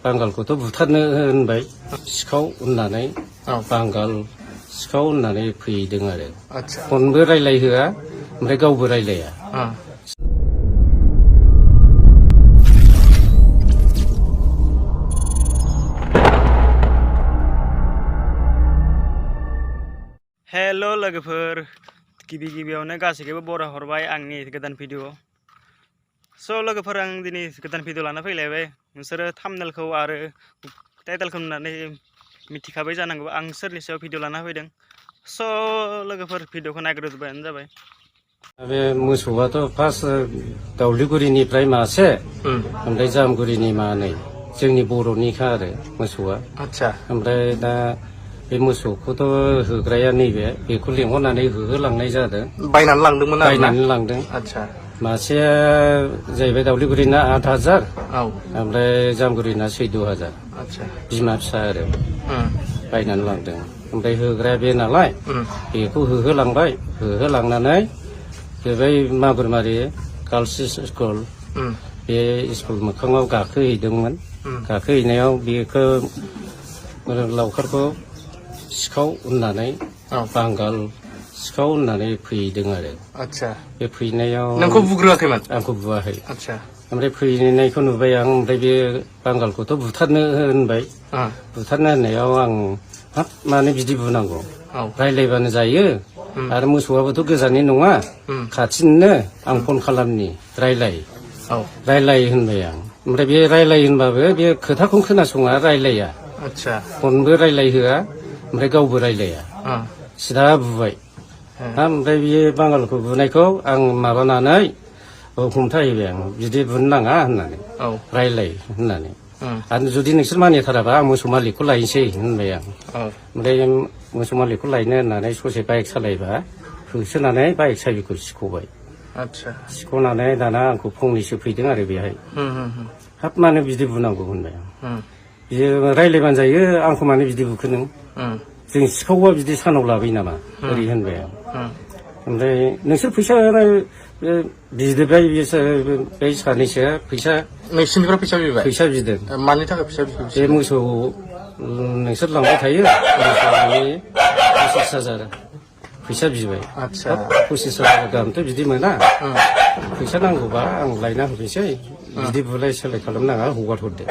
बांगालखौथ' बुथारनो होनबाय सिखाव होननानै बांगाल सिखाव होननानै फैदों आरो फनबो रायलायहोआ ओमफ्राय गावबो रायलाया हेलो लोगोफोर गिबियावनो गासैखौबो बराय हरबाय आंनि गोदान भिडिअ स' लोगोफोर आं दिनै गोदान भिडिअ लाना फैलायबाय नोंसोरो थाम्बनेलखौ आरो टाइटेलखौ नुनानै मिथिखाबाय जानांगौ आं सोरनि सायाव भिडिअ लाना फैदों स' लोगोफोर भिडिअखौ नायग्रोजोबबानो जाबाय बे मोसौआथ' फार्स्ट दावलिगुरिनिफ्राय मासे ओमफ्राय जामगुरिनि मानै जोंनि बर'निखा आरो मोसौआ ओमफ्राय दा बे मोसौखौथ' होग्राया नैबे बेखौ लेंहरनानै होहोलांनाय जादों बायनानै लांदोंमोन आरो बायनानै लांदों मासेया जाहैबाय दावलिगुरिना 8,000 ओमफ्राय जामगुरिना 14,000 बिमा फिसा आरो बायनानै लांदों ओमफ्राय होग्राया बे नालाय बेखौ होहोलांबाय होहोलांनानै बै मागुरमारि गार्लस स्कुल बे स्कुल मोखाङाव गाखोहैदोंमोन गाखोहैनायाव बेखौ लावखारखौ सिखाव होननानै बांगाल सिखाव होननानै फैदों आरो बे फैनायाव नोंखौ बुग्रोआखैमोन आंखौ बुवाखै ओमफ्राय फैनायखौ नुबाय आं ओमफ्राय बे बांगालखौथ' बुथारनो होनबाय बुथारनो होननायाव आं हाब मानो बिदि बुनांगौ रायलायबानो जायो आरो मोसौआबोथ' गोजाननि नङा खाथिनिनो आं फन खालामनि रायलाय होनबाय आं ओमफ्राय बे रायलाय होनबाबो बे खोथाखौनो खोनासङा रायलाया फनबो रायलायहोआ ओमफ्राय गावबो रायलाया सिदा बुबाय ओमफ्राय बे बांगालखौ बुनायखौ आं माबानानै हमथाहैबाय आं बिदि बुनो नाङा होननानै रायलाय होननानै आरो जुदि नोंसोर मानिथाराबा आं मोसौ मालिकखौ लायनोसै होनबाय आं ओमफ्राय मोसौ मालिकखौ लायनो होननानै ससे बाइक सालायबा होसोनानै बाइक साबिखौ सिख'बाय सिख'नानै दाना आंखौ फंनैसो फैदों आरो बेहाय हाब मानो बिदि बुनांगौ होनबाय आं बियो रायलायबानो जायो आंखौ मानो बिदि बुखो नों जों सिखावबा बिदि सानाव लाबोयो नामा ओरै होनबाय आं ओमफ्राय नोंसोर फैसा बिदोबाय बे सानैसोआ फैसा नोंसिनिफ्राय फैसा बिबाय बिदों मानि थाखाय फैसा बिबाय बे मोसौ नोंसोर लांबाय थायो 25,000 फैसा बिबाय 25,000 गाहामथ' बिदि मोना फैसा नांगौबा आं लायना होफैसै बिदि बुलाय सोलाय खालामनाङा हगार हरदो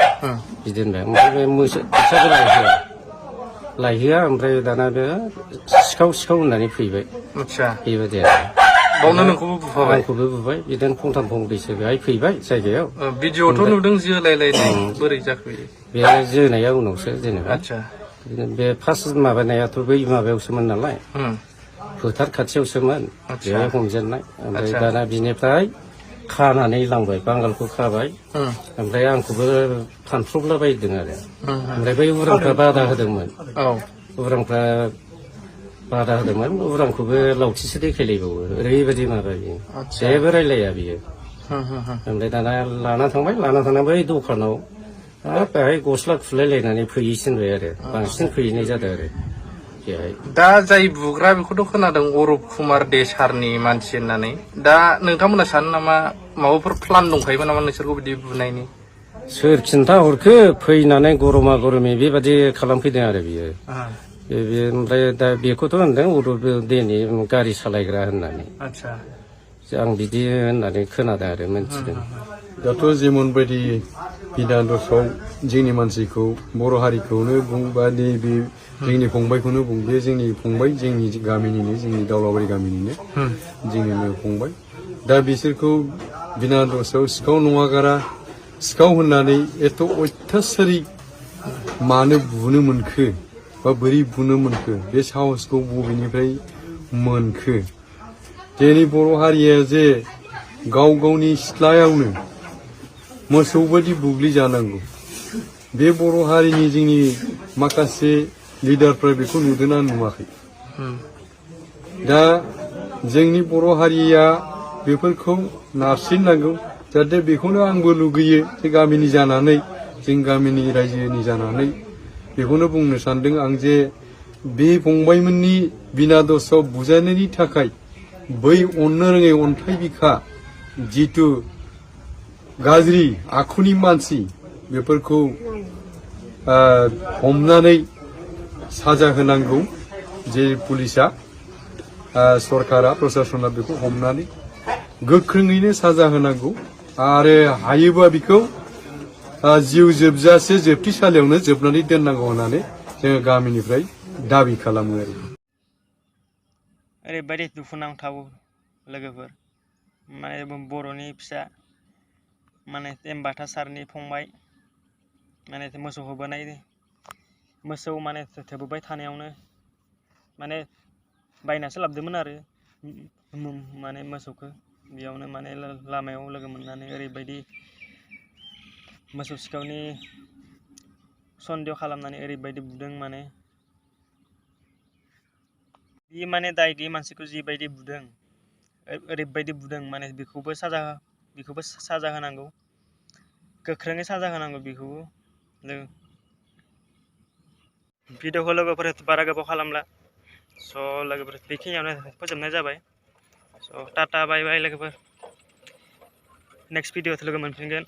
बिदि होनबाय ओमफ्राय बे मोसौ फैसाबो लायहोआ ओमफ्राय दाना बे सिखाव होननानै फैबाय बेबायदि आरो बावनो नोंखौबो बुफाबाय आंखौबो बुबाय बिदिनो फंथाम फंब्रैसो बेहाय फैबाय जायगायाव भिडिअ'थ' नुदों जोलायलायनाय बोरै जाखो बे जोनाया उनावसो जेनेबा बे फार्स्ट माबानायाथ' बै माबायावसोमोन नालाय फोथार खाथियावसोमोन बेहाय हमजेननाय ओमफ्राय दाना बिनिफ्राय खानानै लांबाय बांगालखौ खाबाय ओमफ्राय आंखौबो फानफ्रबलाबायदों आरो ओमफ्राय बै उरांफ्रा बादा होदोंमोन उरांखौबो लावथिसो देखायलायबावो ओरैबायदि माबा बियो जेबो रायलाया बियो ओमफ्राय दाना लाना थांना बै दखानाव हाब बेहाय गस्ला खुलायलायनानै फैयैसिनबाय आरो बांसिन फैनाय जादों आरो दा जाय बुग्रा बेखौथ' खोनादों अरुप कुमार देसारनि मानसि होननानै दा नोंथांमोना सानो नामा माबाफोर प्लान दंखायोमोन नामा नोंसोरखौ बिदि बुनायनि सोर खिन्था हरखो फैनानै गरमा गरमि बेबादि खालामफैदों आरो बियो ओमफ्राय दा बेखौथ' होनदों अरुप देनि गारि सालायग्रा होननानै आं बिदि होननानै खोनादों आरो मोनथिदों दाथ' जेमन बायदि बिना दसाव जोंनि मानसिखौ बर' हारिखौनो बुं बा नैबे जोंनि फंबायखौनो बुं बे जोंनि फंबाय जोंनि गामिनिनो जोंनि दावलाबारि गामिनिनो जोंनिनो फंबाय दा बिसोरखौ बिना दसाव सिखाव नङागारा सिखाव होननानै एथ' अयथासारि मानो बुनो मोनखो बा बोरै बुनो मोनखो बे साहसखौ बबेनिफ्राय मोनखो जोंनि बर' हारिया जे गावनि सिथ्लायावनो मोसौ बायदि बुग्लि जानांगौ बे बर' हारिनि जोंनि माखासे लिडारफ्रा बेखौ नुदोंना नुवाखै दा जोंनि बर' हारिया बेफोरखौ नारसिननांगौ जाहाथे बेखौनो आंबो लुगैयो जे गामिनि जानानै जों गामिनि रायजोनि जानानै बेखौनो बुंनो सानदों आं जे बे फंबायमोननि बिना दसाव बुजायनायनि थाखाय बै अननो रोङै अन्थाइ बिखा जितु गाज्रि आखुनि मानसि बेफोरखौ हमनानै साजा होनांगौ जे पुलिसा सरकारा प्रशासना बेखौ हमनानै गोख्रोङैनो साजा होनांगौ आरो हायोबा बेखौ जिउ जोबजासे जोबथेसालियावनो जोबनानै दोननांगौ होननानै जोङो गामिनिफ्राय दाबि खालामो आरो ओरैबायदि दुखुनांथाव लोगोफोर माने बर'नि फिसा माने एम्बाथा सारनि फंबाय माने मोसौ होबोनाय मोसौ माने थोबोबाय थानायावनो माने बायनासो लाबोदोंमोन आरो माने मोसौखौ बेयावनो माने लामायाव लोगो मोननानै ओरैबायदि मोसौ सिखावनि सन्देह खालामनानै ओरैबायदि बुदों माने बे माने दायदि मानसिखौ जिबायदि बुदों ओरैबायदि बुदों माने बेखौबो साजा होनांगौ गोख्रोङै साजा होनांगौ बेखौबो भिडिअखौ लोगोफोर बारा गोबाव खालामला स' लोगोफोर बेखिनियावनो फोजोबनाय जाबाय स' टाटा बाय बाय लोगोफोर नेक्स्ट भिडिअ'आव लोगो मोनफिनगोन